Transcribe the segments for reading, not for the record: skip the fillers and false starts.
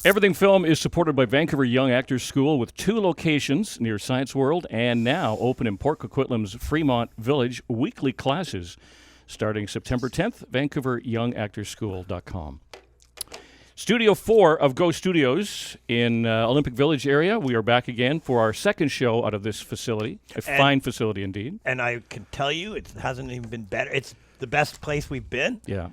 Everything Film is supported by Vancouver Young Actors School with 2 locations near Science World and now open in Port Coquitlam's Fremont Village. Weekly classes starting September 10th, VancouverYoungActorsSchool.com. Studio 4 of Go Studios in Olympic Village area. We are back again for our second show out of this facility. Fine facility indeed. And I can tell you, it hasn't even been better. It's the best place we've been. Yeah.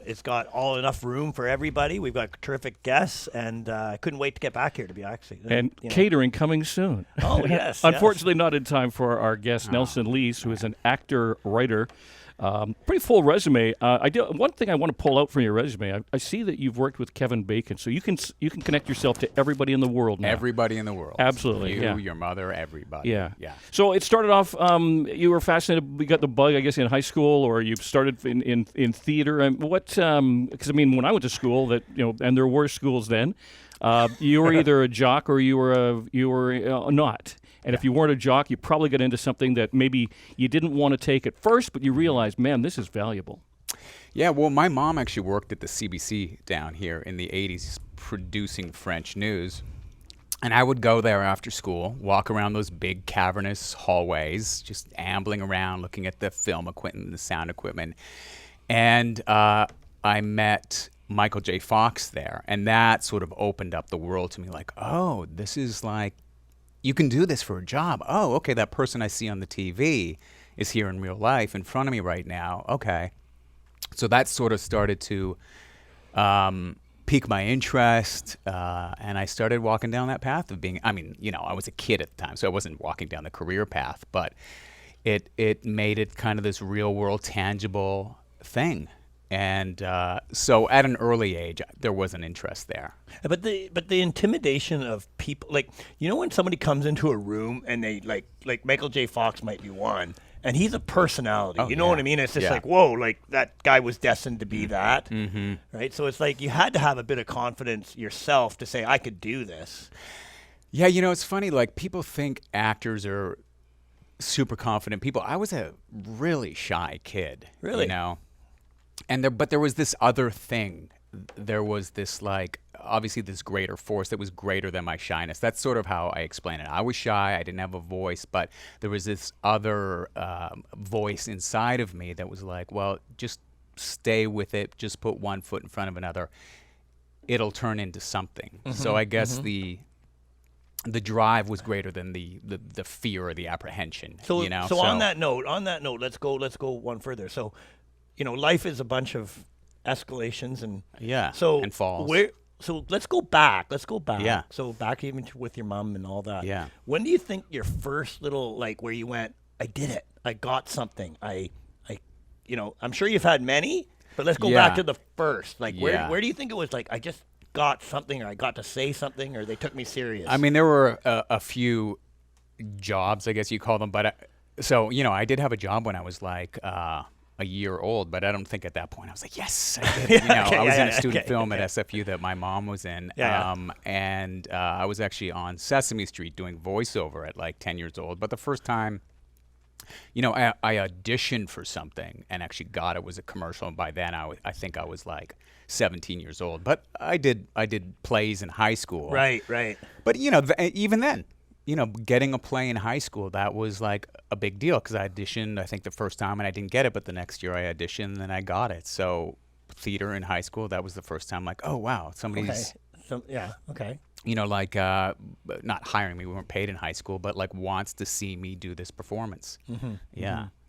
It's got enough room for everybody. We've got terrific guests, and I couldn't wait to get back here, to be actually. And catering coming soon. Oh, yes. Unfortunately, not in time for our guest, Nelson Leis, who is an actor, writer. Pretty full resume. One thing I want to pull out from your resume. I see that you've worked with Kevin Bacon, so you can connect yourself to everybody in the world now. Everybody in the world. Absolutely. You, your mother, everybody. Yeah. Yeah. So it started off. You were fascinated. We got the bug, I guess, in high school, or you started in theater. And what? Because I mean, when I went to school, and there were schools then. You were either a jock or you were not. And if you weren't a jock, you probably got into something that maybe you didn't want to take at first, but you realized, man, this is valuable. Yeah, well, my mom actually worked at the CBC down here in the 80s producing French news. And I would go there after school, walk around those big cavernous hallways, just ambling around, looking at the film equipment and the sound equipment. And I met Michael J. Fox there. And that sort of opened up the world to me, like, oh, this is like, you can do this for a job. Oh, okay, that person I see on the TV is here in real life in front of me right now. Okay. So that sort of started to pique my interest, and I started walking down that path of being, I was a kid at the time, so I wasn't walking down the career path, but it made it kind of this real world, tangible thing. And so at an early age, there was an interest there. But the intimidation of people, like, when somebody comes into a room and they like Michael J. Fox might be one, and he's a personality. Oh, you know what I mean? It's just like, whoa, like that guy was destined to be that, right? So it's like you had to have a bit of confidence yourself to say, I could do this. Yeah, it's funny. Like, people think actors are super confident people. I was a really shy kid. Really? But there was this other thing. There was this, like, obviously this greater force that was greater than my shyness. That's sort of how I explain it. I was shy. I didn't have a voice, but there was this other voice inside of me that was like, well, just stay with it. Just put one foot in front of another. It'll turn into something. So I guess the drive was greater than the fear or the apprehension. So on that note, let's go one further. So, life is a bunch of escalations and and falls. So let's go back. Yeah. So back even with your mom and all that. Yeah. When do you think your first little, like, where you went, I did it, I got something, I'm sure you've had many, but let's go back to the first. Like, where do you think it was, like, I just got something, or I got to say something, or they took me serious? I mean, there were a few jobs, I guess you call them, but I did have a job when I was like a year old, but I don't think at that point I was like, yes, I did it. I was in a student film at SFU that my mom was in, and I was actually on Sesame Street doing voiceover at like 10 years old. But the first time, I auditioned for something and actually got it was a commercial, and by then I think I was like 17 years old. But I did plays in high school. Right. But even then, getting a play in high school, that was like a big deal because I auditioned, I think, the first time and I didn't get it, but the next year I auditioned and I got it. So theater in high school, that was the first time, like, oh, wow, somebody's, okay. Not hiring me, we weren't paid in high school, but like wants to see me do this performance.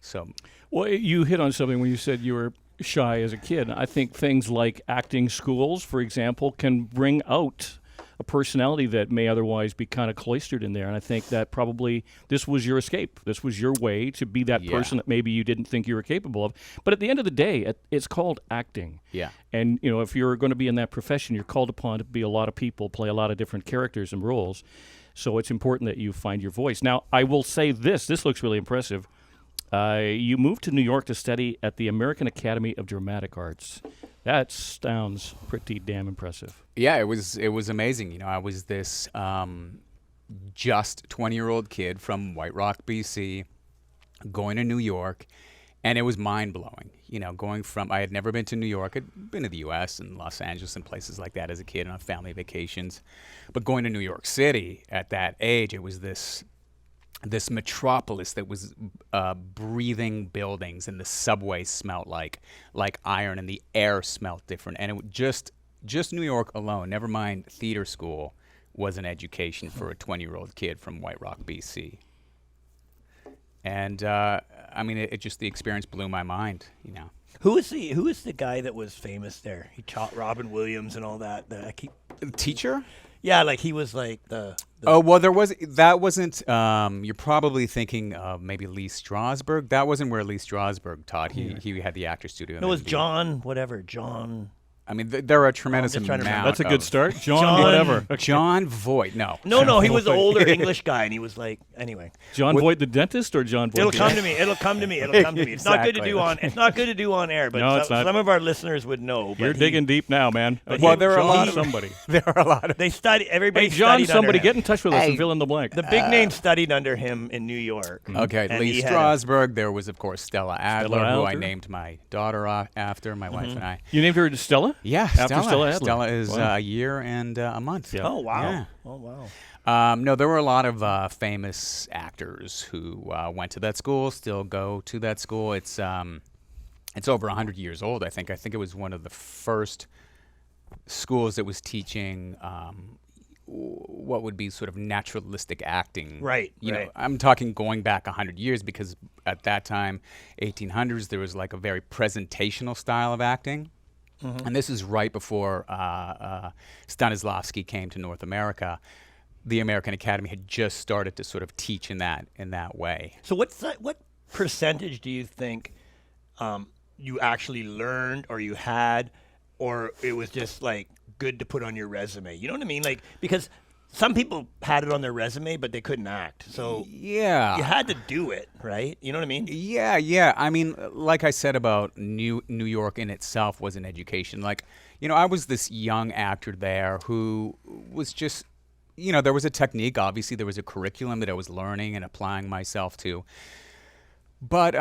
So. Well, you hit on something when you said you were shy as a kid. I think things like acting schools, for example, can bring out a personality that may otherwise be kind of cloistered in there. And I think that probably this was your escape. This was your way to be that person that maybe you didn't think you were capable of. But at the end of the day, it's called acting. Yeah. And, if you're going to be in that profession, you're called upon to be a lot of people, play a lot of different characters and roles. So it's important that you find your voice. Now, I will say this looks really impressive. You moved to New York to study at the American Academy of Dramatic Arts. That sounds pretty damn impressive. Yeah, it was amazing. I was this just 20-year-old kid from White Rock, BC, going to New York, And it was mind-blowing, going from, I had never been to New York. I'd been to the U.S. and Los Angeles and places like that as a kid on family vacations. But going to New York City at that age, it was this metropolis that was breathing buildings, and the subways smelled like iron, and the air smelled different. And it just New York alone, never mind theater school, was an education for a 20-year-old kid from White Rock, BC. And it just, the experience blew my mind. Who was the guy that was famous there? He taught Robin Williams and all that. Teacher? Yeah, like he was like the. Oh well, that wasn't. You're probably thinking of maybe Lee Strasberg. That wasn't where Lee Strasberg taught. He had the actor studio. It was John. There are a tremendous amount. That's a good start. John whatever. John Voight. No, he was an older English guy, and he was like, anyway. John Voight the dentist, or John Voight? It'll come to me. It's not good to do on. It's not good to do on air, but no, it's not. Some of our listeners would know. You're digging deep now, man. Well, there are a lot of somebody. There are a lot of. They study. Everybody. Hey, John, studied somebody under him. get in touch with us and fill in the blank. The big name studied under him in New York. Okay, Lee Strasberg. There was, of course, Stella Adler, who I named my daughter after, my wife and I. You named her Stella? Yeah, After Stella Adler. Stella is a year and a month. Yeah. Oh wow! Yeah. Oh wow! No, there were a lot of famous actors who went to that school, still go to that school. It's over 100 years old, I think. I think it was one of the first schools that was teaching what would be sort of naturalistic acting. Right. You know, I'm talking going back 100 years, because at that time, 1800s, there was like a very presentational style of acting. Mm-hmm. And this is right before Stanislavski came to North America. The American Academy had just started to sort of teach in that way. So what percentage do you think you actually learned, or you had, or it was just like good to put on your resume? You know what I mean? Like, because some people had it on their resume, but they couldn't act. So yeah, you had to do it, right? You know what I mean? Yeah. I mean, like I said about New York in itself was an education. Like, you know, I was this young actor there who was just, you know, there was a technique. Obviously, there was a curriculum that I was learning and applying myself to. But,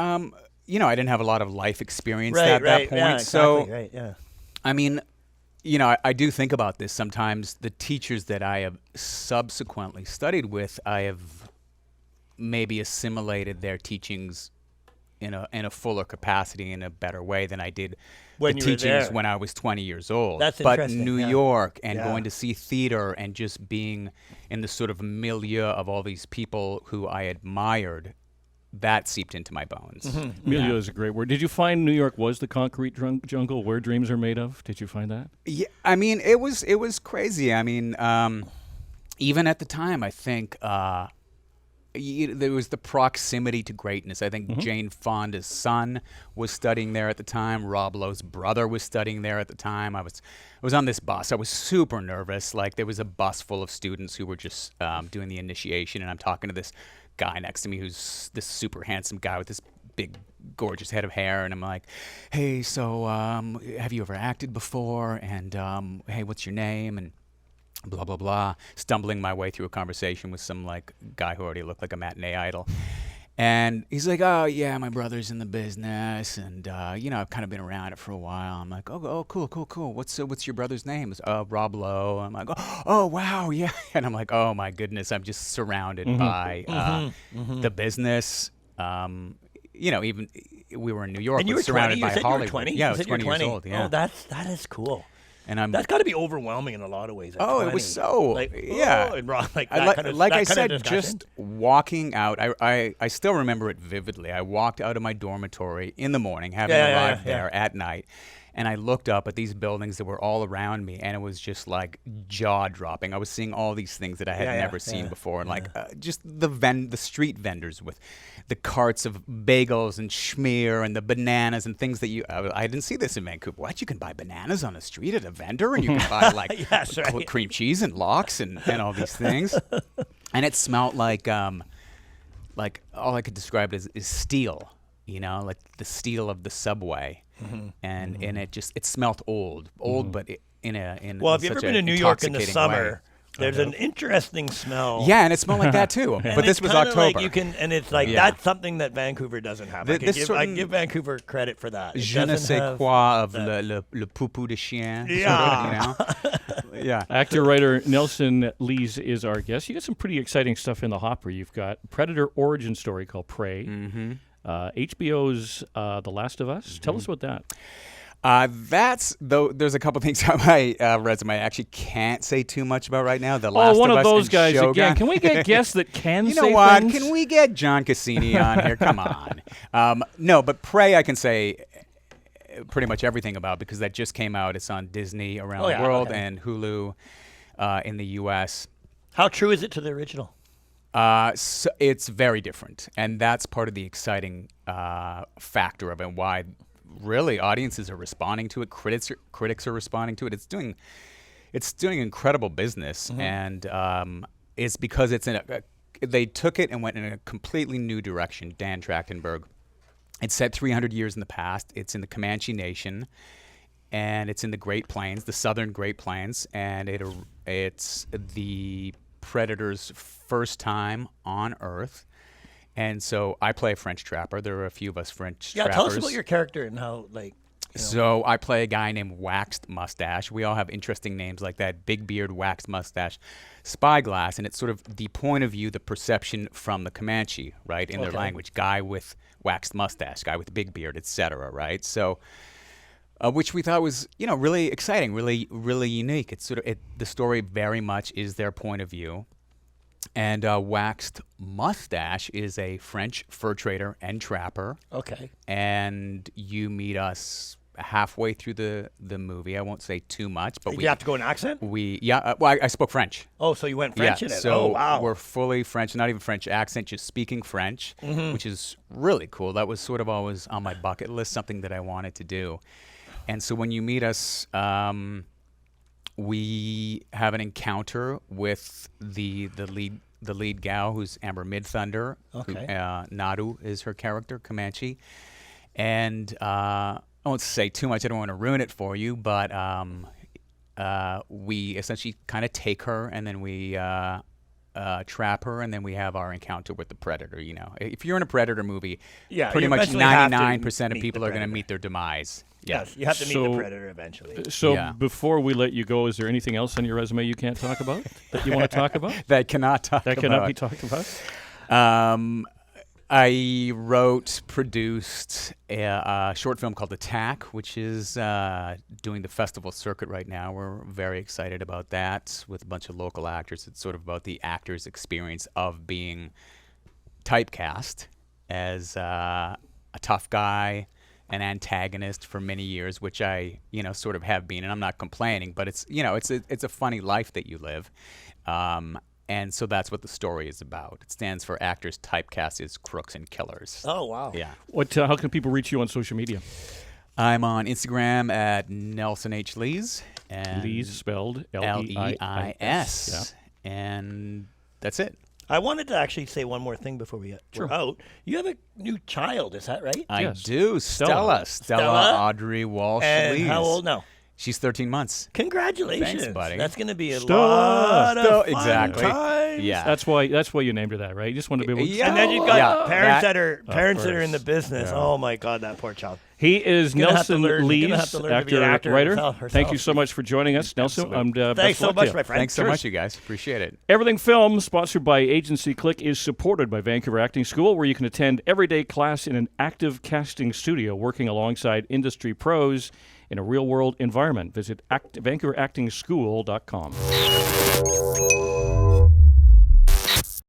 you know, I didn't have a lot of life experience at that point. Yeah, exactly, right, yeah. I mean, you know, I do think about this sometimes. The teachers that I have subsequently studied with, I have maybe assimilated their teachings in a fuller capacity, in a better way than I did when the you were teachings there. when I was 20 years old. That's but interesting, New yeah. York and Yeah. going to see theater and just being in the sort of milieu of all these people who I admired, that seeped into my bones. Mm-hmm. Milieu is a great word. Did you find New York was the concrete jungle where dreams are made of? Did you find that? Yeah, I mean, it was crazy. I mean, even at the time, I think there was the proximity to greatness. I think Jane Fonda's son was studying there at the time. Rob Lowe's brother was studying there at the time. I was on this bus. I was super nervous. Like, there was a bus full of students who were just doing the initiation, and I'm talking to this guy next to me who's this super handsome guy with this big, gorgeous head of hair, and I'm like, hey, so have you ever acted before? And hey, what's your name? And blah, blah, blah. Stumbling my way through a conversation with some like guy who already looked like a matinee idol. And he's like, oh, yeah, my brother's in the business, and, you know, I've kind of been around it for a while. I'm like, oh, cool. What's your brother's name? It's Rob Lowe. I'm like, oh, wow, yeah. And I'm like, oh, my goodness, I'm just surrounded by the business. You know, even we were in New York, And you were surrounded 20? by You said Hollywood. you were 20? Yeah, I You was said you were 20 years old, yeah. Oh, that is cool. And That's got to be overwhelming in a lot of ways. At 20. it was so, like, yeah. Oh, and like I that kind of, like that I kind of said, discussion. just walking out, I still remember it vividly. I walked out of my dormitory in the morning, having arrived there at night, and I looked up at these buildings that were all around me, and it was just like jaw-dropping. I was seeing all these things that I had never seen before, and like just the street vendors with the carts of bagels and schmear and the bananas and things that I didn't see this in Vancouver. What? You can buy bananas on the street at a vendor, and you can buy like Yes, right. cream cheese and lox and all these things. And it smelled like all I could describe it is steel, you know, like the steel of the subway. And it smelled old, but in Well, have you ever been to New York in the summer There's an interesting smell. Yeah, and it smelled like that too. And but this it's was kinda October. like you can, and it's like that's something that Vancouver doesn't have. I give Vancouver credit for that. Je ne sais quoi of le poupou de chien. Yeah. Sort of, yeah. Actor-writer Nelson Leis is our guest. You got some pretty exciting stuff in the hopper. You've got Predator origin story called Prey. HBO's The Last of Us. Tell us about that. There's a couple things on my resume I actually can't say too much about right now. The Last one of of Us those and guys Shogun. again. Can we get guests that can You say know what? things? Can we get John Cassini on here? Come on. No, but Prey I can say pretty much everything about because that just came out. It's on Disney around the world and Hulu in the U.S. How true is it to the original? So it's very different, and that's part of the exciting factor of it. Why, really, audiences are responding to it. Critics are responding to it. It's doing incredible business, and it's because it's they took it and went in a completely new direction. Dan Trachtenberg. It's set 300 years in the past. It's in the Comanche Nation, and it's in the Great Plains, the southern Great Plains, and it's the Predator's first time on Earth. And so I play a French trapper. There are a few of us French trappers. Yeah, tell us about your character and how, So I play a guy named Waxed Mustache. We all have interesting names like that. Big beard, waxed mustache, spyglass. And it's sort of the point of view, the perception from the Comanche, right, in their language. Guy with waxed mustache, guy with big beard, etc., right? So, which we thought was, really exciting, really, really unique. It's sort of the story very much is their point of view. And Waxed Mustache is a French fur trader and trapper. Okay. And you meet us halfway through the movie. I won't say too much, but Did you have to go in accent? I spoke French. Oh, so you went French in it. So oh, wow. we're fully French, not even French accent, just speaking French, which is really cool. That was sort of always on my bucket list, something that I wanted to do. And so when you meet us, we have an encounter with the lead gal, who's Amber Midthunder. Okay. Nadu is her character, Comanche. And I won't say too much. I don't want to ruin it for you, but we essentially kind of take her, and then we trap her, and then we have our encounter with the Predator. If you're in a Predator movie, pretty much 99% of people are going to meet their demise. Yes, you have to meet the Predator eventually. So before we let you go, is there anything else on your resume you can't talk about that you want to talk about? That cannot be talked about? I produced a short film called Attack, which is doing the festival circuit right now. We're very excited about that with a bunch of local actors. It's sort of about the actor's experience of being typecast as a tough guy, an antagonist for many years, which I, sort of have been, and I'm not complaining, but it's, it's a funny life that you live. And so that's what the story is about. It stands for Actors Typecast as Crooks and Killers. Oh, wow. Yeah. How can people reach you on social media? I'm on Instagram at Nelson H. Leis. Leis spelled Leis. Yeah. And that's it. I wanted to actually say one more thing before we're out. You have a new child, is that right? I Yes. do. Stella Audrey Walsh And Leis. how old now? She's 13 months. Congratulations. Thanks, buddy. That's going to be a Stella. lot of fun Exactly. times. Yeah. That's why you named her that, right? You just want to be able to... And then you've got parents that- that are in the business. Yeah. Oh my God, that poor child. He is Nelson Leis, actor, writer. herself. Thank you so much for joining us, Nelson. Thanks so much, my friend. Thanks so much, you guys. Appreciate it. Everything Film, sponsored by Agencyclick, is supported by Vancouver Acting School, where you can attend everyday class in an active casting studio, working alongside industry pros in a real-world environment. Visit VancouverActingSchool.com.